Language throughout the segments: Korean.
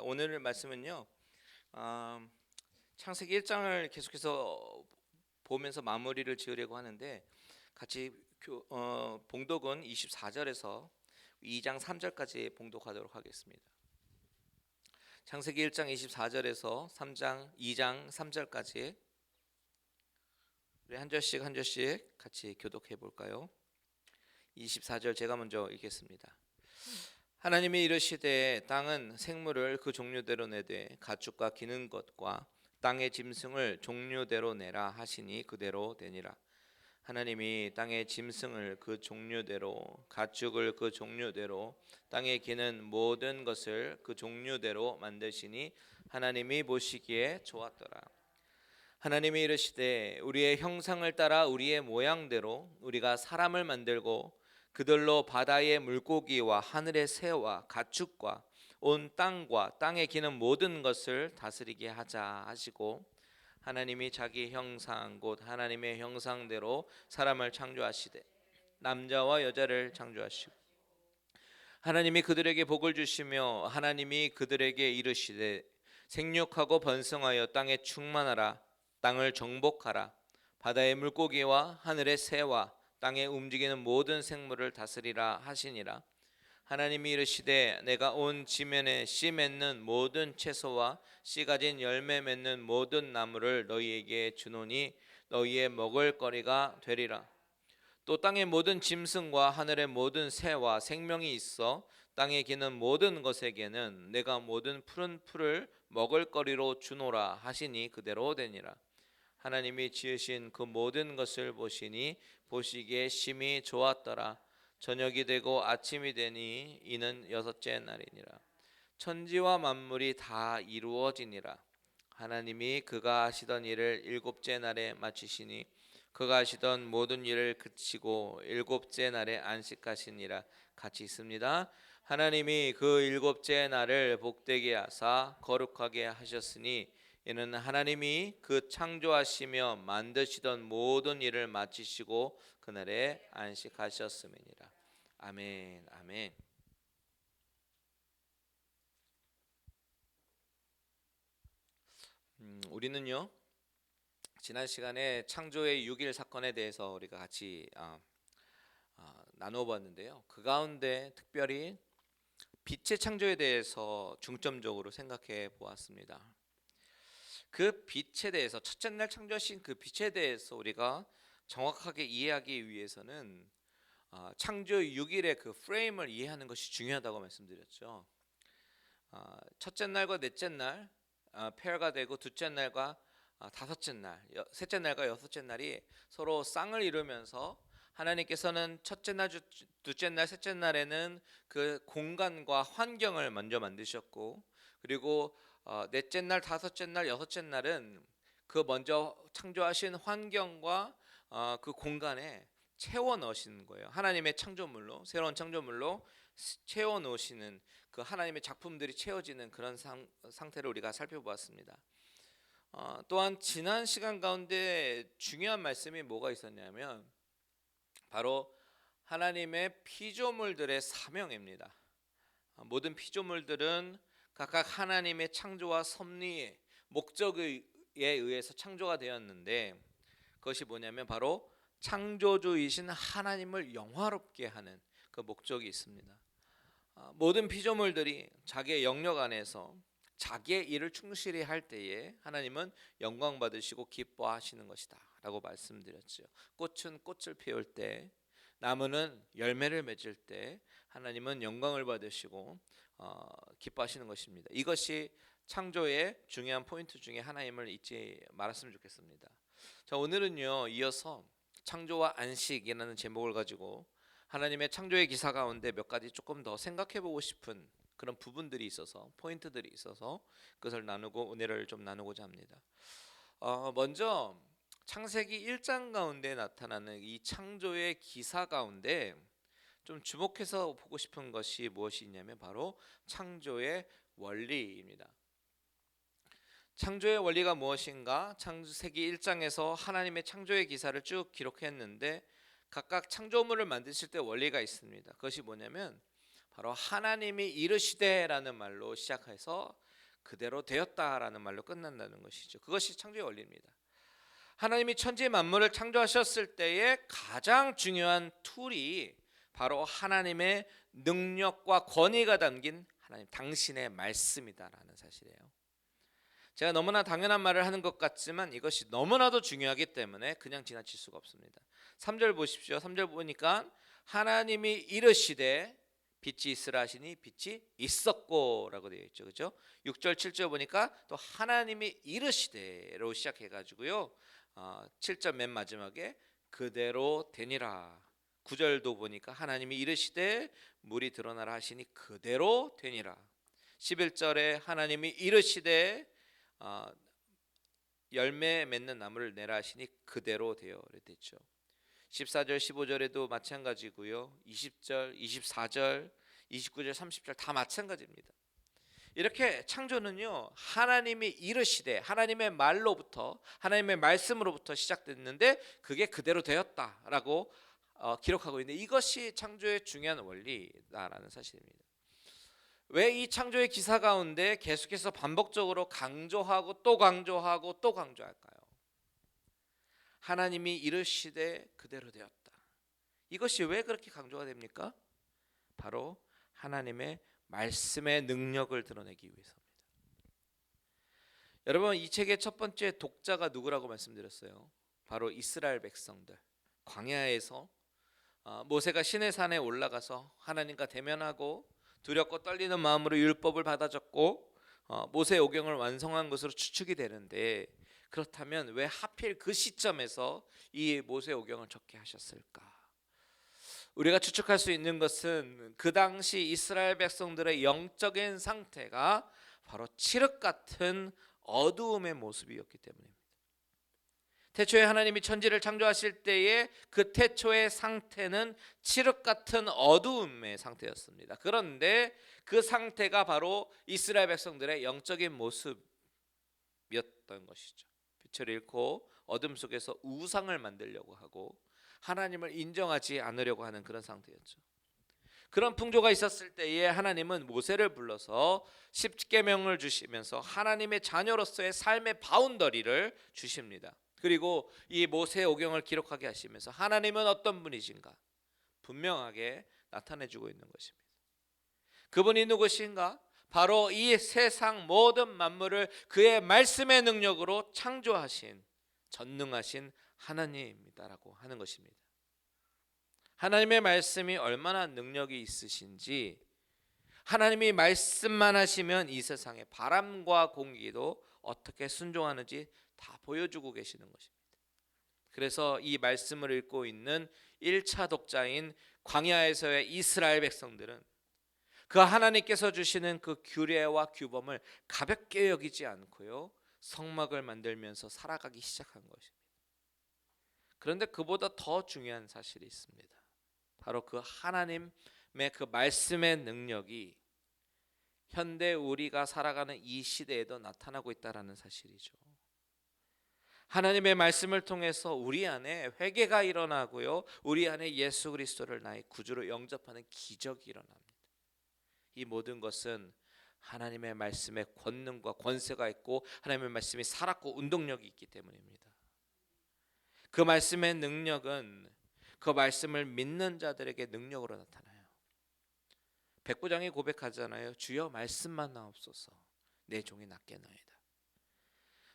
오늘 말씀은요. 아, 창세기 1장을 계속해서 보면서 마무리를 지으려고 하는데 같이 봉독은 24절에서 2장 3절까지 봉독하도록 하겠습니다. 창세기 1장 24절에서 2장 3절까지 우리 한 절씩 한 절씩 같이 교독해 볼까요? 24절 제가 먼저 읽겠습니다. 하나님이 이르시되 땅은 생물을 그 종류대로 내되 가축과 기는 것과 땅의 짐승을 종류대로 내라 하시니 그대로 되니라. 하나님이 땅의 짐승을 그 종류대로 가축을 그 종류대로 땅에 기는 모든 것을 그 종류대로 만드시니 하나님이 보시기에 좋았더라. 하나님이 이르시되 우리의 형상을 따라 우리의 모양대로 우리가 사람을 만들고 그들로 바다의 물고기와 하늘의 새와 가축과 온 땅과 땅에 기는 모든 것을 다스리게 하자 하시고 하나님이 자기 형상 곧 하나님의 형상대로 사람을 창조하시되 남자와 여자를 창조하시고 하나님이 그들에게 복을 주시며 하나님이 그들에게 이르시되 생육하고 번성하여 땅에 충만하라 땅을 정복하라 바다의 물고기와 하늘의 새와 땅에 움직이는 모든 생물을 다스리라 하시니라. 하나님이 이르시되 내가 온 지면에 씨 맺는 모든 채소와 씨 가진 열매 맺는 모든 나무를 너희에게 주노니 너희의 먹을 거리가 되리라. 또 땅의 모든 짐승과 하늘의 모든 새와 생명이 있어 땅에 기는 모든 것에게는 내가 모든 푸른 풀을 먹을 거리로 주노라 하시니 그대로 되니라. 하나님이 지으신 그 모든 것을 보시니 보시기에 심히 좋았더라. 저녁이 되고 아침이 되니 이는 여섯째 날이니라. 천지와 만물이 다 이루어지니라. 하나님이 그가 하시던 일을 일곱째 날에 마치시니 그가 하시던 모든 일을 그치고 일곱째 날에 안식하시니라. 같이 있습니다. 하나님이 그 일곱째 날을 복되게 하사 거룩하게 하셨으니 이는 하나님이 그 창조하시며 만드시던 모든 일을 마치시고 그날에 안식하셨음이니라. 아멘. 아멘. 우리는요 지난 시간에 창조의 6일 사건에 대해서 우리가 같이 나누어 봤는데요. 그 가운데 특별히 빛의 창조에 대해서 중점적으로 생각해 보았습니다. 그 빛에 대해서 첫째 날 창조하신 그 빛에 대해서 우리가 정확하게 이해하기 위해서는 창조 6일의 그 프레임을 이해하는 것이 중요하다고 말씀드렸죠. 첫째 날과 넷째 날 페어가 되고 둘째 날과 다섯째 날, 셋째 날과 여섯째 날이 서로 쌍을 이루면서 하나님께서는 첫째 날, 둘째 날, 셋째 날에는 그 공간과 환경을 먼저 만드셨고 그리고 넷째 날, 다섯째 날, 여섯째 날은 그 먼저 창조하신 환경과 그 공간에 채워 넣으시는 거예요. 하나님의 창조물로 새로운 창조물로 채워 넣으시는 그 하나님의 작품들이 채워지는 그런 상태를 우리가 살펴보았습니다. 또한 지난 시간 가운데 중요한 말씀이 뭐가 있었냐면 바로 하나님의 피조물들의 사명입니다. 모든 피조물들은 각각 하나님의 창조와 섭리의 목적에 의해서 창조가 되었는데 그것이 뭐냐면 바로 창조주이신 하나님을 영화롭게 하는 그 목적이 있습니다. 모든 피조물들이 자기의 영역 안에서 자기의 일을 충실히 할 때에 하나님은 영광 받으시고 기뻐하시는 것이다 라고 말씀드렸죠. 꽃은 꽃을 피울 때 나무는 열매를 맺을 때 하나님은 영광을 받으시고 기뻐하시는 것입니다. 이것이 창조의 중요한 포인트 중에 하나임을 잊지 말았으면 좋겠습니다. 자, 오늘은요 이어서 창조와 안식이라는 제목을 가지고 하나님의 창조의 기사 가운데 몇 가지 조금 더 생각해 보고 싶은 그런 부분들이 있어서 포인트들이 있어서 그것을 나누고 은혜를 좀 나누고자 합니다. 먼저 창세기 1장 가운데 나타나는 이 창조의 기사 가운데 좀 주목해서 보고 싶은 것이 무엇이 있냐면 바로 창조의 원리입니다. 창조의 원리가 무엇인가? 창세기 1장에서 하나님의 창조의 기사를 쭉 기록했는데 각각 창조물을 만드실 때 원리가 있습니다. 그것이 뭐냐면 바로 하나님이 이르시되라는 말로 시작해서 그대로 되었다라는 말로 끝난다는 것이죠. 그것이 창조의 원리입니다. 하나님이 천지 만물을 창조하셨을 때의 가장 중요한 툴이 바로 하나님의 능력과 권위가 담긴 하나님 당신의 말씀이다라는 사실이에요. 제가 너무나 당연한 말을 하는 것 같지만 이것이 너무나도 중요하기 때문에 그냥 지나칠 수가 없습니다. 3절 보십시오. 3절 보니까 하나님이 이르시되 빛이 있으라 하시니 빛이 있었고라고 되어 있죠. 그렇죠? 6절 7절 보니까 또 하나님이 이르시되로 시작해 가지고요. 7절 맨 마지막에 그대로 되니라. 9절도 보니까 하나님이 이르시되 물이 드러나라 하시니 그대로 되니라. 11절에 하나님이 이르시되 열매 맺는 나무를 내라 하시니 그대로 되어 됐죠. 14절 15절에도 마찬가지고요. 20절 24절 29절 30절 다 마찬가지입니다. 이렇게 창조는요 하나님이 이르시되 하나님의 말로부터 하나님의 말씀으로부터 시작됐는데 그게 그대로 되었다라고 기록하고 있는데 이것이 창조의 중요한 원리다라는 사실입니다. 왜 이 창조의 기사 가운데 계속해서 반복적으로 강조하고 또 강조하고 또 강조할까요? 하나님이 이르시되 그대로 되었다. 이것이 왜 그렇게 강조가 됩니까? 바로 하나님의 말씀의 능력을 드러내기 위해서입니다. 여러분 이 책의 첫 번째 독자가 누구라고 말씀드렸어요? 바로 이스라엘 백성들. 광야에서 모세가 시내산에 올라가서 하나님과 대면하고 두렵고 떨리는 마음으로 율법을 받아 적고 모세 오경을 완성한 것으로 추측이 되는데 그렇다면 왜 하필 그 시점에서 이 모세 오경을 적게 하셨을까? 우리가 추측할 수 있는 것은 그 당시 이스라엘 백성들의 영적인 상태가 바로 칠흑 같은 어두움의 모습이었기 때문입니다. 태초에 하나님이 천지를 창조하실 때의 그 태초의 상태는 칠흑 같은 어두움의 상태였습니다. 그런데 그 상태가 바로 이스라엘 백성들의 영적인 모습이었던 것이죠. 빛을 잃고 어둠 속에서 우상을 만들려고 하고 하나님을 인정하지 않으려고 하는 그런 상태였죠. 그런 풍조가 있었을 때에 하나님은 모세를 불러서 십계명을 주시면서 하나님의 자녀로서의 삶의 바운더리를 주십니다. 그리고 이 모세 오경을 기록하게 하시면서 하나님은 어떤 분이신가 분명하게 나타내주고 있는 것입니다. 그분이 누구신가? 바로 이 세상 모든 만물을 그의 말씀의 능력으로 창조하신 전능하신 하나님입니다라고 하는 것입니다. 하나님의 말씀이 얼마나 능력이 있으신지 하나님이 말씀만 하시면 이 세상의 바람과 공기도 어떻게 순종하는지 다 보여주고 계시는 것입니다. 그래서 이 말씀을 읽고 있는 1차 독자인 광야에서의 이스라엘 백성들은 그 하나님께서 주시는 그 규례와 규범을 가볍게 여기지 않고요 성막을 만들면서 살아가기 시작한 것입니다. 그런데 그보다 더 중요한 사실이 있습니다. 바로 그 하나님의 그 말씀의 능력이 현대 우리가 살아가는 이 시대에도 나타나고 있다는 사실이죠. 하나님의 말씀을 통해서 우리 안에 회개가 일어나고요 우리 안에 예수 그리스도를 나의 구주로 영접하는 기적이 일어납니다. 이 모든 것은 하나님의 말씀에 권능과 권세가 있고 하나님의 말씀이 살았고 운동력이 있기 때문입니다. 그 말씀의 능력은 그 말씀을 믿는 자들에게 능력으로 나타나요. 백부장이 고백하잖아요. 주여 말씀만 나옵소서 내 종이 낫겠나이다.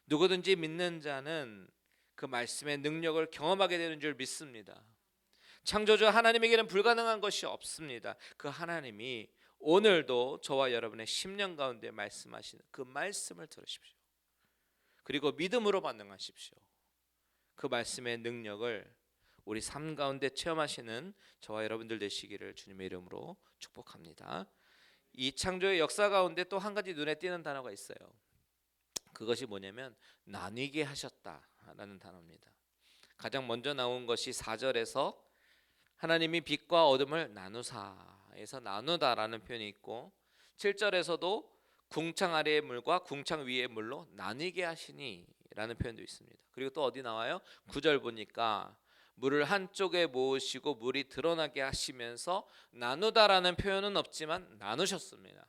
누구든지 믿는 자는 그 말씀의 능력을 경험하게 되는 줄 믿습니다. 창조주 하나님에게는 불가능한 것이 없습니다. 그 하나님이 오늘도 저와 여러분의 심령 가운데 말씀하시는 그 말씀을 들으십시오. 그리고 믿음으로 반응하십시오. 그 말씀의 능력을 우리 삶 가운데 체험하시는 저와 여러분들 되시기를 주님의 이름으로 축복합니다. 이 창조의 역사 가운데 또 한 가지 눈에 띄는 단어가 있어요. 그것이 뭐냐면 나뉘게 하셨다라는 단어입니다. 가장 먼저 나온 것이 4절에서 하나님이 빛과 어둠을 나누사에서 나누다라는 표현이 있고 7절에서도 궁창 아래의 물과 궁창 위의 물로 나뉘게 하시니 라는 표현도 있습니다. 그리고 또 어디 나와요? 9절 보니까 물을 한쪽에 모으시고 물이 드러나게 하시면서 나누다라는 표현은 없지만 나누셨습니다.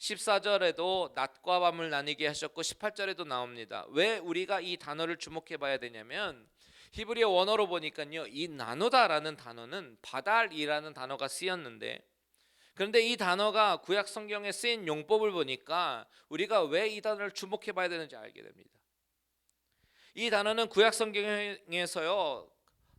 14절에도 낮과 밤을 나뉘게 하셨고 18절에도 나옵니다. 왜 우리가 이 단어를 주목해 봐야 되냐면 히브리어 원어로 보니까요, 이 나누다라는 단어는 바달이라는 단어가 쓰였는데, 그런데 이 단어가 구약 성경에 쓰인 용법을 보니까 우리가 왜 이 단어를 주목해 봐야 되는지 알게 됩니다. 이 단어는 구약 성경에서요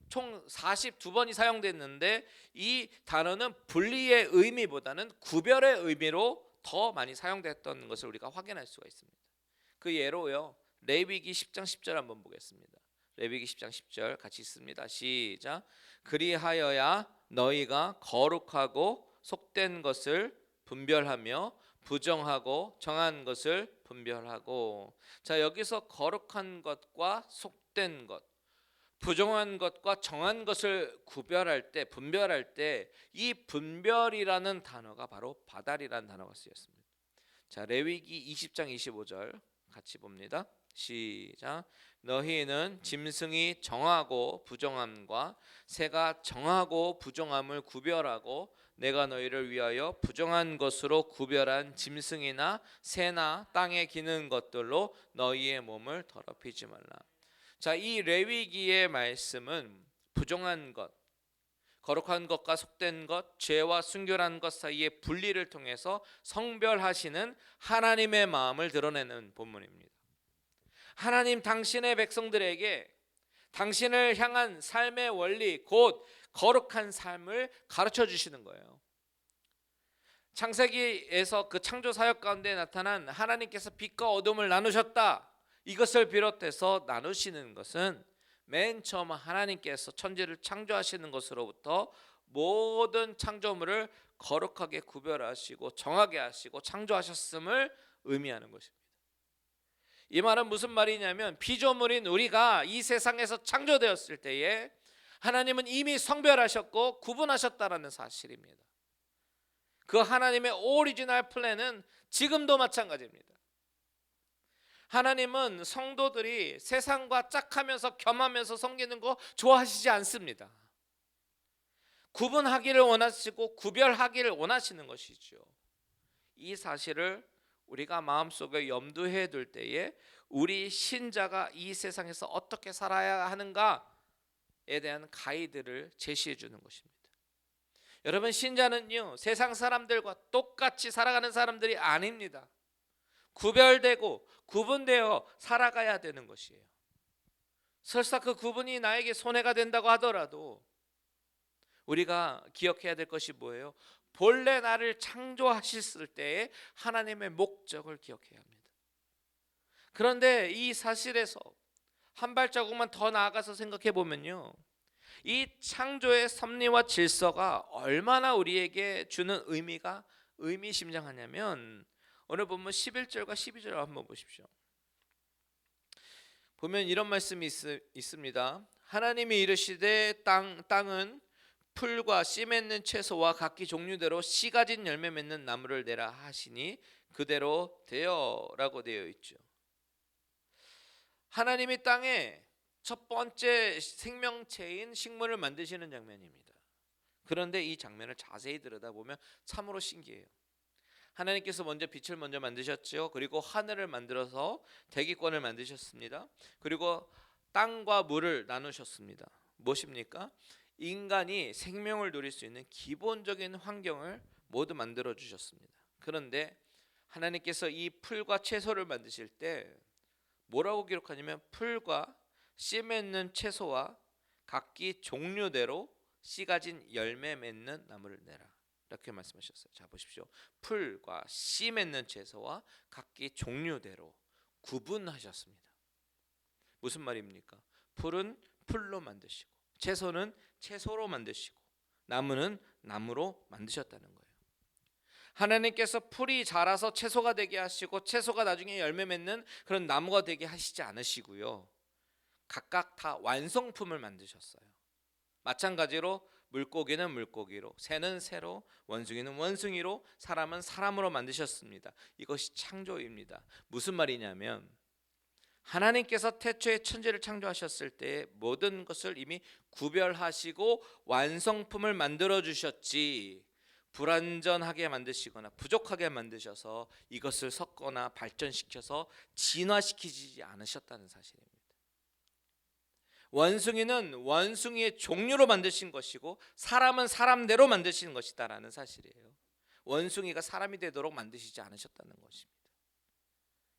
총 42번이 사용됐는데, 이 단어는 분리의 의미보다는 구별의 의미로 더 많이 사용됐던 것을 우리가 확인할 수가 있습니다. 그 예로요, 레위기 10장 10절 한번 보겠습니다. 레위기 10장 10절 같이 읽습니다. 시작. 그리하여야 너희가 거룩하고 속된 것을 분별하며 부정하고 정한 것을 분별하고. 자, 여기서 거룩한 것과 속된 것, 부정한 것과 정한 것을 구별할 때, 분별할 때, 이 분별이라는 단어가 바로 바달이라는 단어가 쓰였습니다. 자, 레위기 20장 25절 같이 봅니다. 시작. 너희는 짐승이 정하고 부정함과 새가 정하고 부정함을 구별하고 내가 너희를 위하여 부정한 것으로 구별한 짐승이나 새나 땅에 기는 것들로 너희의 몸을 더럽히지 말라. 자, 이 레위기의 말씀은 부정한 것, 거룩한 것과 속된 것, 죄와 순결한 것 사이의 분리를 통해서 성별하시는 하나님의 마음을 드러내는 본문입니다. 하나님 당신의 백성들에게 당신을 향한 삶의 원리, 곧 거룩한 삶을 가르쳐 주시는 거예요. 창세기에서 그 창조 사역 가운데 나타난 하나님께서 빛과 어둠을 나누셨다, 이것을 비롯해서 나누시는 것은 맨 처음 하나님께서 천지를 창조하시는 것으로부터 모든 창조물을 거룩하게 구별하시고 정하게 하시고 창조하셨음을 의미하는 것입니다. 이 말은 무슨 말이냐면, 피조물인 우리가 이 세상에서 창조되었을 때에 하나님은 이미 성별하셨고 구분하셨다라는 사실입니다. 그 하나님의 오리지널 플랜은 지금도 마찬가지입니다. 하나님은 성도들이 세상과 짝하면서 겸하면서 섬기는 거 좋아하시지 않습니다. 구분하기를 원하시고 구별하기를 원하시는 것이죠. 이 사실을 우리가 마음속에 염두해 둘 때에 우리 신자가 이 세상에서 어떻게 살아야 하는가에 대한 가이드를 제시해 주는 것입니다. 여러분, 신자는요 세상 사람들과 똑같이 살아가는 사람들이 아닙니다. 구별되고 구분되어 살아가야 되는 것이에요. 설사 그 구분이 나에게 손해가 된다고 하더라도 우리가 기억해야 될 것이 뭐예요? 본래 나를 창조하셨을 때의 하나님의 목적을 기억해야 합니다. 그런데 이 사실에서 한 발자국만 더 나아가서 생각해 보면요, 이 창조의 섭리와 질서가 얼마나 우리에게 주는 의미가 의미심장하냐면, 오늘 본문 11절과 12절을 한번 보십시오. 보면 이런 말씀이 있습니다. 하나님이 이르시되 땅은 풀과 씨 맺는 채소와 각기 종류대로 씨 가진 열매 맺는 나무를 내라 하시니 그대로 되어라고 되어 있죠. 하나님이 땅에 첫 번째 생명체인 식물을 만드시는 장면입니다. 그런데 이 장면을 자세히 들여다보면 참으로 신기해요. 하나님께서 먼저 빛을 먼저 만드셨죠. 그리고 하늘을 만들어서 대기권을 만드셨습니다. 그리고 땅과 물을 나누셨습니다. 무엇입니까? 인간이 생명을 누릴 수 있는 기본적인 환경을 모두 만들어 주셨습니다. 그런데 하나님께서 이 풀과 채소를 만드실 때 뭐라고 기록하냐면, 풀과 씨 맺는 채소와 각기 종류대로 씨 가진 열매 맺는 나무를 내라, 이렇게 말씀하셨어요. 자, 보십시오. 풀과 씨 맺는 채소와 각기 종류대로 구분하셨습니다. 무슨 말입니까? 풀은 풀로 만드시고 채소는 채소로 만드시고 나무는 나무로 만드셨다는 거예요. 하나님께서 풀이 자라서 채소가 되게 하시고 채소가 나중에 열매 맺는 그런 나무가 되게 하시지 않으시고요, 각각 다 완성품을 만드셨어요. 마찬가지로 물고기는 물고기로, 새는 새로, 원숭이는 원숭이로, 사람은 사람으로 만드셨습니다. 이것이 창조입니다. 무슨 말이냐면, 하나님께서 태초에 천지를 창조하셨을 때 모든 것을 이미 구별하시고 완성품을 만들어 주셨지, 불완전하게 만드시거나 부족하게 만드셔서 이것을 섞거나 발전시켜서 진화시키지 않으셨다는 사실입니다. 원숭이는 원숭이의 종류로 만드신 것이고 사람은 사람대로 만드신 것이다라는 사실이에요. 원숭이가 사람이 되도록 만드시지 않으셨다는 것입니다.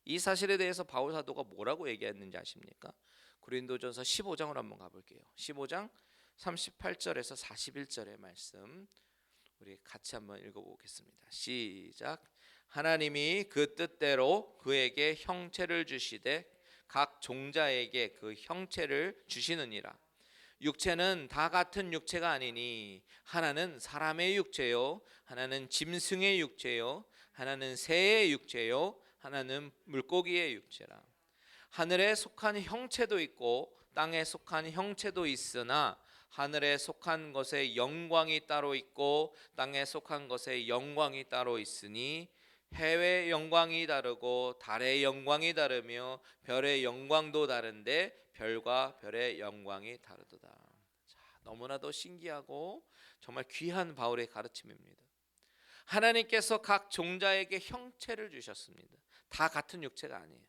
이 사실에 대해서 바울 사도가 뭐라고 얘기했는지 아십니까? 고린도전서 15장으로 한번 가볼게요. 15장 38절에서 41절의 말씀 우리 같이 한번 읽어보겠습니다. 시작. 하나님이 그 뜻대로 그에게 형체를 주시되 각 종자에게 그 형체를 주시느니라. 육체는 다 같은 육체가 아니니 하나는 사람의 육체요, 하나는 짐승의 육체요, 하나는 새의 육체요, 하나는 물고기의 육체라. 하늘에 속한 형체도 있고 땅에 속한 형체도 있으나 하늘에 속한 것의 영광이 따로 있고 땅에 속한 것의 영광이 따로 있으니 해의 영광이 다르고 달의 영광이 다르며 별의 영광도 다른데 별과 별의 영광이 다르도다. 자, 너무나도 신기하고 정말 귀한 바울의 가르침입니다. 하나님께서 각 종자에게 형체를 주셨습니다. 다 같은 육체가 아니에요.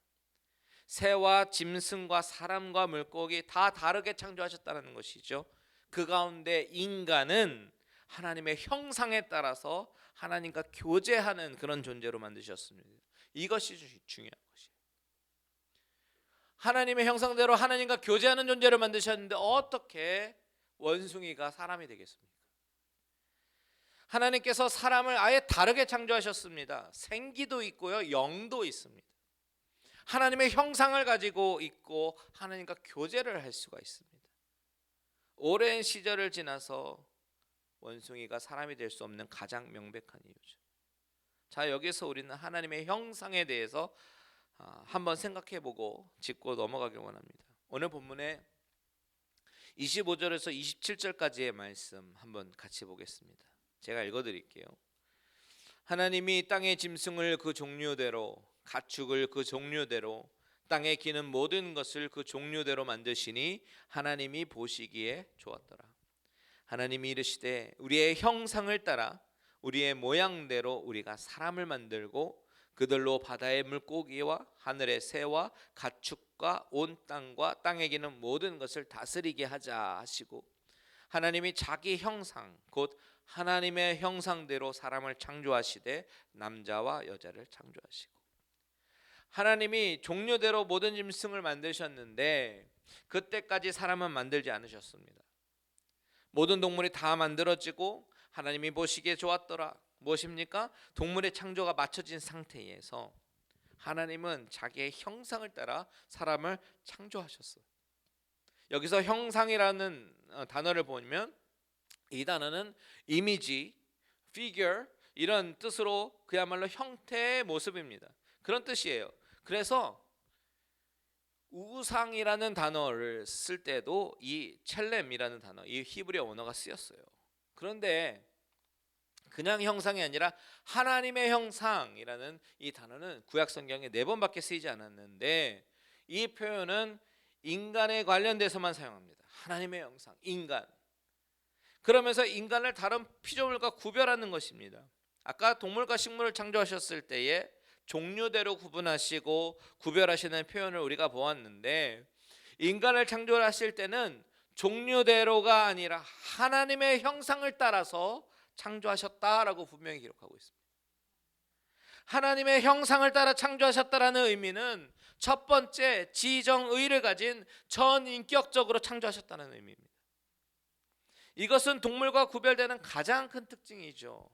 새와 짐승과 사람과 물고기 다 다르게 창조하셨다는 것이죠. 그 가운데 인간은 하나님의 형상에 따라서 하나님과 교제하는 그런 존재로 만드셨습니다. 이것이 중요한 것이에요. 하나님의 형상대로 하나님과 교제하는 존재로 만드셨는데 어떻게 원숭이가 사람이 되겠습니까? 하나님께서 사람을 아예 다르게 창조하셨습니다. 생기도 있고요, 영도 있습니다. 하나님의 형상을 가지고 있고 하나님과 교제를 할 수가 있습니다. 오랜 시절을 지나서 원숭이가 사람이 될 수 없는 가장 명백한 이유죠. 자, 여기서 우리는 하나님의 형상에 대해서 한번 생각해보고 짚고 넘어가길 원합니다. 오늘 본문에 25절에서 27절까지의 말씀 한번 같이 보겠습니다. 제가 읽어드릴게요. 하나님이 땅의 짐승을 그 종류대로 가축을 그 종류대로 땅에 기는 모든 것을 그 종류대로 만드시니 하나님이 보시기에 좋았더라. 하나님이 이르시되 우리의 형상을 따라 우리의 모양대로 우리가 사람을 만들고 그들로 바다의 물고기와 하늘의 새와 가축과 온 땅과 땅에 기는 모든 것을 다스리게 하자 하시고 하나님이 자기 형상 곧 하나님의 형상대로 사람을 창조하시되 남자와 여자를 창조하시고 하나님이 종류대로 모든 짐승을 만드셨는데 그때까지 사람은 만들지 않으셨습니다. 모든 동물이 다 만들어지고 하나님이 보시기에 좋았더라. 무엇입니까? 동물의 창조가 맞춰진 상태에서 하나님은 자기의 형상을 따라 사람을 창조하셨어요. 여기서 형상이라는 단어를 보면 이 단어는 이미지, figure 이런 뜻으로 그야말로 형태의 모습입니다. 그런 뜻이에요. 그래서 우상이라는 단어를 쓸 때도 이 첼렘이라는 단어, 이 히브리어 언어가 쓰였어요. 그런데 그냥 형상이 아니라 하나님의 형상이라는 이 단어는 구약 성경에 4번밖에 쓰이지 않았는데 이 표현은 인간에 관련돼서만 사용합니다. 하나님의 형상, 인간. 그러면서 인간을 다른 피조물과 구별하는 것입니다. 아까 동물과 식물을 창조하셨을 때에 종류대로 구분하시고 구별하시는 표현을 우리가 보았는데 인간을 창조하실 때는 종류대로가 아니라 하나님의 형상을 따라서 창조하셨다라고 분명히 기록하고 있습니다. 하나님의 형상을 따라 창조하셨다라는 의미는 첫 번째 지정의를 가진 전인격적으로 창조하셨다는 의미입니다. 이것은 동물과 구별되는 가장 큰 특징이죠.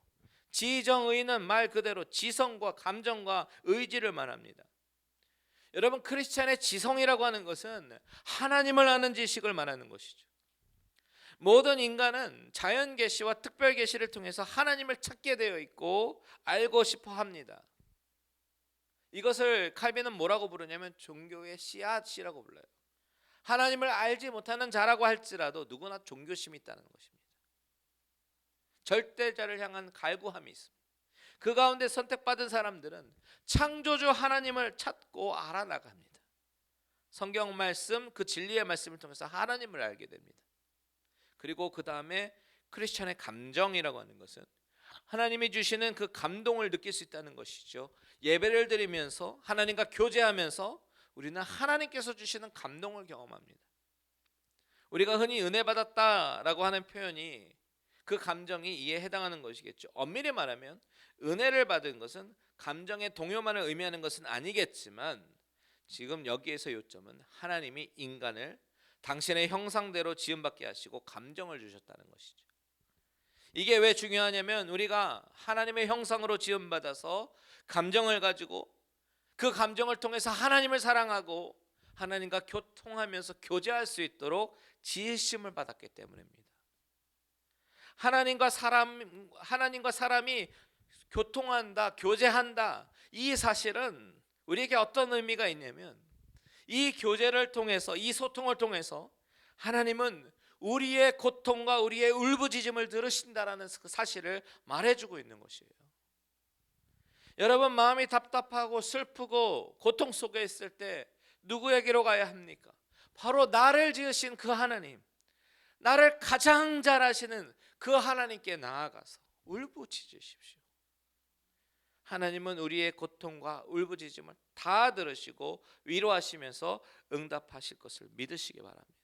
지정의는 말 그대로 지성과 감정과 의지를 말합니다. 여러분, 크리스찬의 지성이라고 하는 것은 하나님을 아는 지식을 말하는 것이죠. 모든 인간은 자연 계시와 특별 계시를 통해서 하나님을 찾게 되어 있고 알고 싶어 합니다. 이것을 칼빈은 뭐라고 부르냐면 종교의 씨앗이라고 불러요. 하나님을 알지 못하는 자라고 할지라도 누구나 종교심이 있다는 것입니다. 절대자를 향한 갈구함이 있습니다. 그 가운데 선택받은 사람들은 창조주 하나님을 찾고 알아나갑니다. 성경 말씀, 그 진리의 말씀을 통해서 하나님을 알게 됩니다. 그리고 그 다음에 크리스천의 감정이라고 하는 것은 하나님이 주시는 그 감동을 느낄 수 있다는 것이죠. 예배를 드리면서 하나님과 교제하면서 우리는 하나님께서 주시는 감동을 경험합니다. 우리가 흔히 은혜 받았다라고 하는 표현이 그 감정이 이에 해당하는 것이겠죠. 엄밀히 말하면 은혜를 받은 것은 감정의 동요만을 의미하는 것은 아니겠지만, 지금 여기에서 요점은 하나님이 인간을 당신의 형상대로 지음받게 하시고 감정을 주셨다는 것이죠. 이게 왜 중요하냐면, 우리가 하나님의 형상으로 지음받아서 감정을 가지고 그 감정을 통해서 하나님을 사랑하고 하나님과 교통하면서 교제할 수 있도록 지으심을 받았기 때문입니다. 하나님과 사람이 교통한다, 교제한다, 이 사실은 우리에게 어떤 의미가 있냐면, 이 교제를 통해서, 이 소통을 통해서 하나님은 우리의 고통과 우리의 울부짖음을 들으신다라는 그 사실을 말해주고 있는 것이에요. 여러분, 마음이 답답하고 슬프고 고통 속에 있을 때 누구에게로 가야 합니까? 바로 나를 지으신 그 하나님, 나를 가장 잘 아시는 그 하나님께 나아가서 울부짖으십시오. 하나님은 우리의 고통과 울부짖음을 다 들으시고 위로하시면서 응답하실 것을 믿으시기 바랍니다.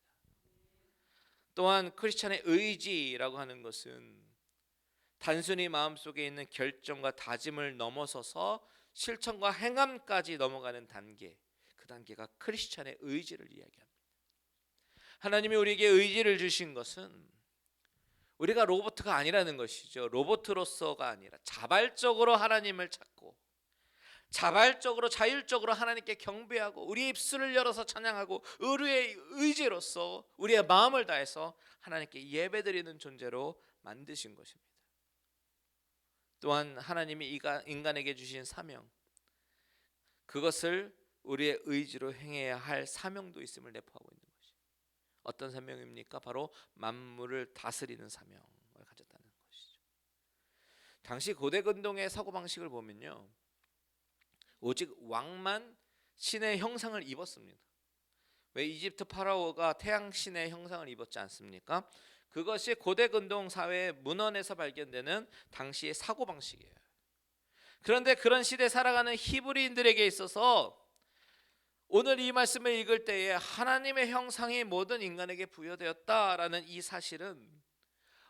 또한 크리스찬의 의지라고 하는 것은 단순히 마음속에 있는 결정과 다짐을 넘어서서 실천과 행함까지 넘어가는 단계, 그 단계가 크리스찬의 의지를 이야기합니다. 하나님이 우리에게 의지를 주신 것은 우리가 로봇가 아니라는 것이죠. 로봇으로서가 아니라 자발적으로 하나님을 찾고 자발적으로 자율적으로 하나님께 경배하고 우리의 입술을 열어서 찬양하고 의의 의지로서 우리의 마음을 다해서 하나님께 예배드리는 존재로 만드신 것입니다. 또한 하나님이 인간에게 주신 사명, 그것을 우리의 의지로 행해야 할 사명도 있음을 내포하고 있는 것이죠. 어떤 사명입니까? 바로 만물을 다스리는 사명을 가졌다는 것이죠. 당시 고대 근동의 사고방식을 보면요, 오직 왕만 신의 형상을 입었습니다. 왜 이집트 파라오가 태양신의 형상을 입었지 않습니까? 그것이 고대 근동 사회의 문헌에서 발견되는 당시의 사고방식이에요. 그런데 그런 시대에 살아가는 히브리인들에게 있어서 오늘 이 말씀을 읽을 때에 하나님의 형상이 모든 인간에게 부여되었다라는 이 사실은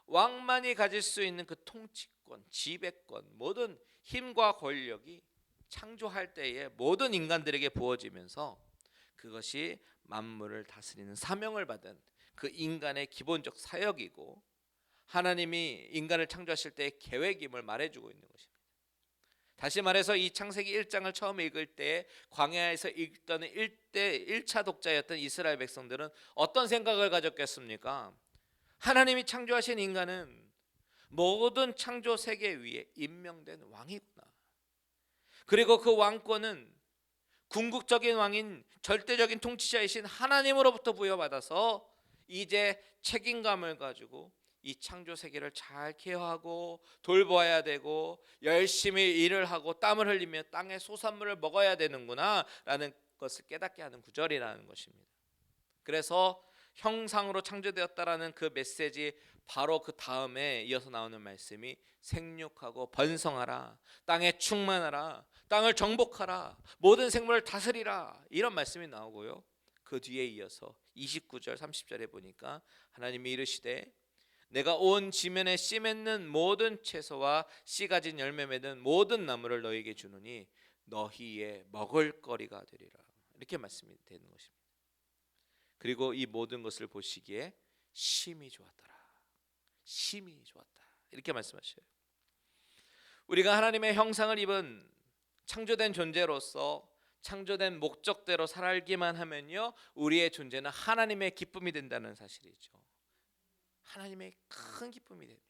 왕만이 가질 수 있는 그 통치권, 지배권, 모든 힘과 권력이 창조할 때에 모든 인간들에게 부어지면서 그것이 만물을 다스리는 사명을 받은 그 인간의 기본적 사역이고, 하나님이 인간을 창조하실 때의 계획임을 말해주고 있는 것입니다. 다시 말해서 이 창세기 1장을 처음 읽을 때 광야에서 읽던 1차 독자였던 이스라엘 백성들은 어떤 생각을 가졌겠습니까? 하나님이 창조하신 인간은 모든 창조 세계 위에 임명된 왕이구나. 그리고 그 왕권은 궁극적인 왕인 절대적인 통치자이신 하나님으로부터 부여받아서 이제 책임감을 가지고 이 창조 세계를 잘 케어하고 돌보아야 되고 열심히 일을 하고 땀을 흘리며 땅의 소산물을 먹어야 되는구나 라는 것을 깨닫게 하는 구절이라는 것입니다. 그래서 형상으로 창조되었다라는 그 메시지 바로 그 다음에 이어서 나오는 말씀이 생육하고 번성하라, 땅에 충만하라, 땅을 정복하라, 모든 생물을 다스리라, 이런 말씀이 나오고요. 그 뒤에 이어서 29절 30절에 보니까 하나님이 이르시되 내가 온 지면에 씨 맺는 모든 채소와 씨 가진 열매 맺는 모든 나무를 너희에게 주노니 너희의 먹을거리가 되리라, 이렇게 말씀이 되는 것입니다. 그리고 이 모든 것을 보시기에 심히 좋았더라, 심히 좋았다, 이렇게 말씀하셔요. 우리가 하나님의 형상을 입은 창조된 존재로서 창조된 목적대로 살기만 하면요, 우리의 존재는 하나님의 기쁨이 된다는 사실이죠. 하나님의 큰 기쁨이 됩니다.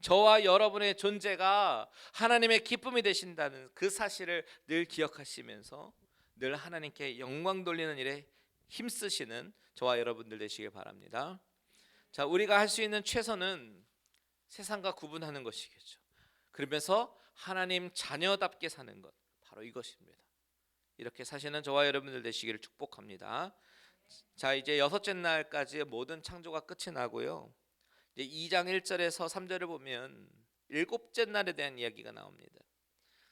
저와 여러분의 존재가 하나님의 기쁨이 되신다는 그 사실을 늘 기억하시면서 늘 하나님께 영광 돌리는 일에 힘쓰시는 저와 여러분들 되시길 바랍니다. 자, 우리가 할 수 있는 최선은 세상과 구분하는 것이겠죠. 그러면서 하나님 자녀답게 사는 것, 바로 이것입니다. 이렇게 사시는 저와 여러분들 되시기를 축복합니다. 자, 이제 여섯째 날까지의 모든 창조가 끝이 나고요. 이제 2장 1절에서 3절을 보면 일곱째 날에 대한 이야기가 나옵니다.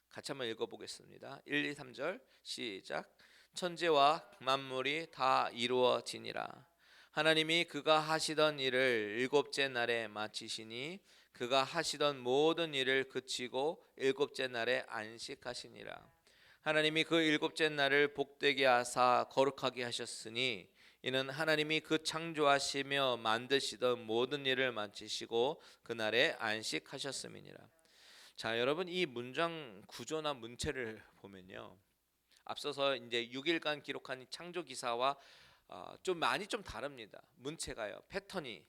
같이 한번 읽어보겠습니다. 1, 2, 3절 시작. 천지와 만물이 다 이루어지니라. 하나님이 그가 하시던 일을 일곱째 날에 마치시니 그가 하시던 모든 일을 그치고 일곱째 날에 안식하시니라. 하나님이 그 일곱째 날을 복되게 하사 거룩하게 하셨으니 이는 하나님이 그 창조하시며 만드시던 모든 일을 마치시고 그날에 안식하셨음이니라. 자, 여러분, 이 문장 구조나 문체를 보면요, 앞서서 이제 6일간 기록한 이 창조 기사와 좀 많이 좀 다릅니다. 문체가요, 패턴이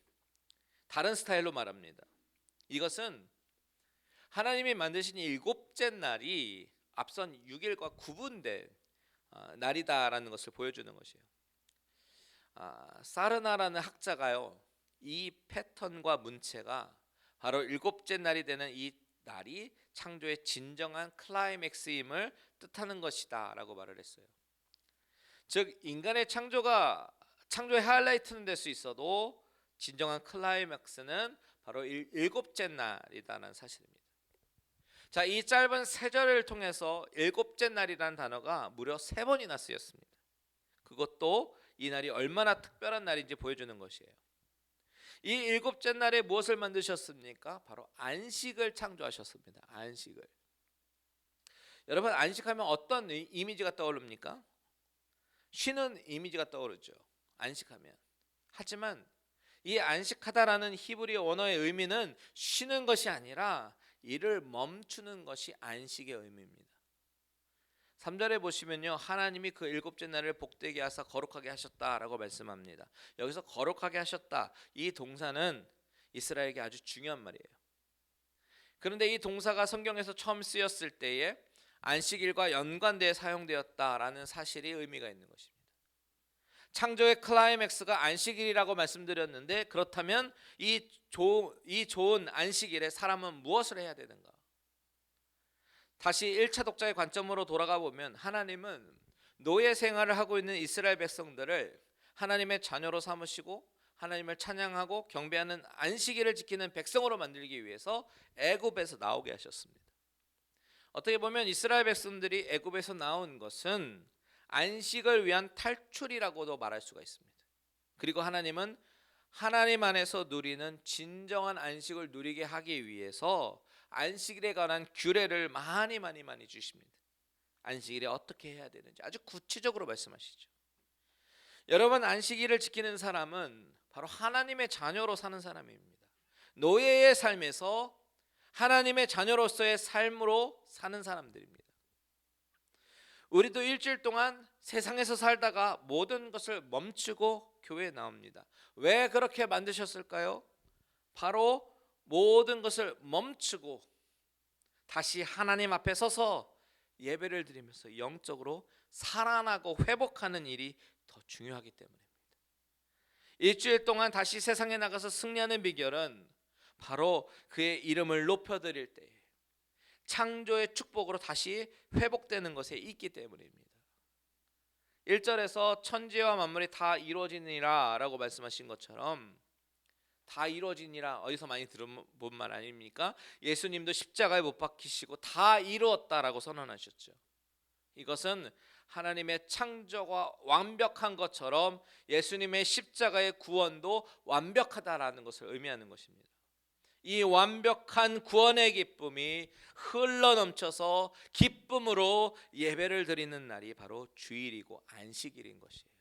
다른 스타일로 말합니다. 이것은 하나님이 만드신 일곱째 날이 앞선 6일과 구분된 날이다라는 것을 보여주는 것이에요. 사르나라는 학자가요, 이 패턴과 문체가 바로 일곱째 날이 되는 이 날이 창조의 진정한 클라이맥스임을 뜻하는 것이다 라고 말을 했어요. 즉 인간의 창조의 하이라이트는 될 수 있어도 진정한 클라이맥스는 바로 일곱째 날이라는 사실입니다. 자, 이 짧은 세 절을 통해서 일곱째 날이라는 단어가 무려 3번이나 쓰였습니다. 그것도 이 날이 얼마나 특별한 날인지 보여주는 것이에요. 이 일곱째 날에 무엇을 만드셨습니까? 바로 안식을 창조하셨습니다. 안식을. 여러분, 안식하면 어떤 이미지가 떠오릅니까? 쉬는 이미지가 떠오르죠. 안식하면. 하지만 이 안식하다라는 히브리 언어의 의미는 쉬는 것이 아니라 일을 멈추는 것이 안식의 의미입니다. 3절에 보시면요, 하나님이 그 일곱째 날을 복되게 하사 거룩하게 하셨다라고 말씀합니다. 여기서 거룩하게 하셨다, 이 동사는 이스라엘에게 아주 중요한 말이에요. 그런데 이 동사가 성경에서 처음 쓰였을 때에 안식일과 연관되어 사용되었다라는 사실이 의미가 있는 것입니다. 창조의 클라이맥스가 안식일이라고 말씀드렸는데, 그렇다면 이 좋은 안식일에 사람은 무엇을 해야 되는가? 다시 1차 독자의 관점으로 돌아가 보면 하나님은 노예 생활을 하고 있는 이스라엘 백성들을 하나님의 자녀로 삼으시고 하나님을 찬양하고 경배하는 안식일을 지키는 백성으로 만들기 위해서 애굽에서 나오게 하셨습니다. 어떻게 보면 이스라엘 백성들이 애굽에서 나온 것은 안식을 위한 탈출이라고도 말할 수가 있습니다. 그리고 하나님은 하나님 안에서 누리는 진정한 안식을 누리게 하기 위해서 안식일에 관한 규례를 많이 주십니다. 안식일에 어떻게 해야 되는지 아주 구체적으로 말씀하시죠. 여러분, 안식일을 지키는 사람은 바로 하나님의 자녀로 사는 사람입니다. 노예의 삶에서 하나님의 자녀로서의 삶으로 사는 사람들입니다. 우리도 일주일 동안 세상에서 살다가 모든 것을 멈추고 교회에 나옵니다. 왜 그렇게 만드셨을까요? 바로 모든 것을 멈추고 다시 하나님 앞에 서서 예배를 드리면서 영적으로 살아나고 회복하는 일이 더 중요하기 때문입니다. 일주일 동안 다시 세상에 나가서 승리하는 비결은 바로 그의 이름을 높여드릴 때 창조의 축복으로 다시 회복되는 것에 있기 때문입니다. 1절에서 천지와 만물이 다 이루어지니라 라고 말씀하신 것처럼 다 이루어지니라, 어디서 많이 들어본 말 아닙니까? 예수님도 십자가에 못 박히시고 다 이루었다라고 선언하셨죠. 이것은 하나님의 창조가 완벽한 것처럼 예수님의 십자가의 구원도 완벽하다라는 것을 의미하는 것입니다. 이 완벽한 구원의 기쁨이 흘러넘쳐서 기쁨으로 예배를 드리는 날이 바로 주일이고 안식일인 것이에요.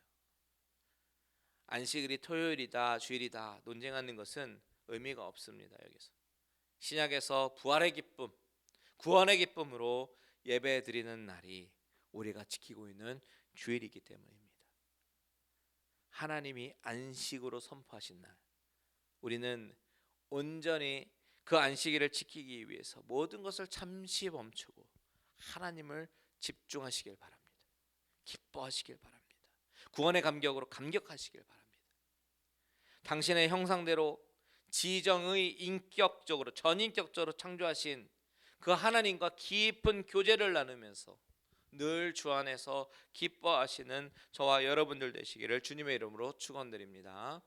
안식일이 토요일이다 주일이다 논쟁하는 것은 의미가 없습니다. 여기서 신약에서 부활의 기쁨, 구원의 기쁨으로 예배 드리는 날이 우리가 지키고 있는 주일이기 때문입니다. 하나님이 안식으로 선포하신 날, 우리는 온전히 그 안식일을 지키기 위해서 모든 것을 잠시 멈추고 하나님을 집중하시길 바랍니다. 기뻐하시길 바랍니다. 구원의 감격으로 감격하시길 바랍니다. 당신의 형상대로 지정의 인격적으로 전인격적으로 창조하신 그 하나님과 깊은 교제를 나누면서 늘 주 안에서 기뻐하시는 저와 여러분들 되시기를 주님의 이름으로 축원드립니다.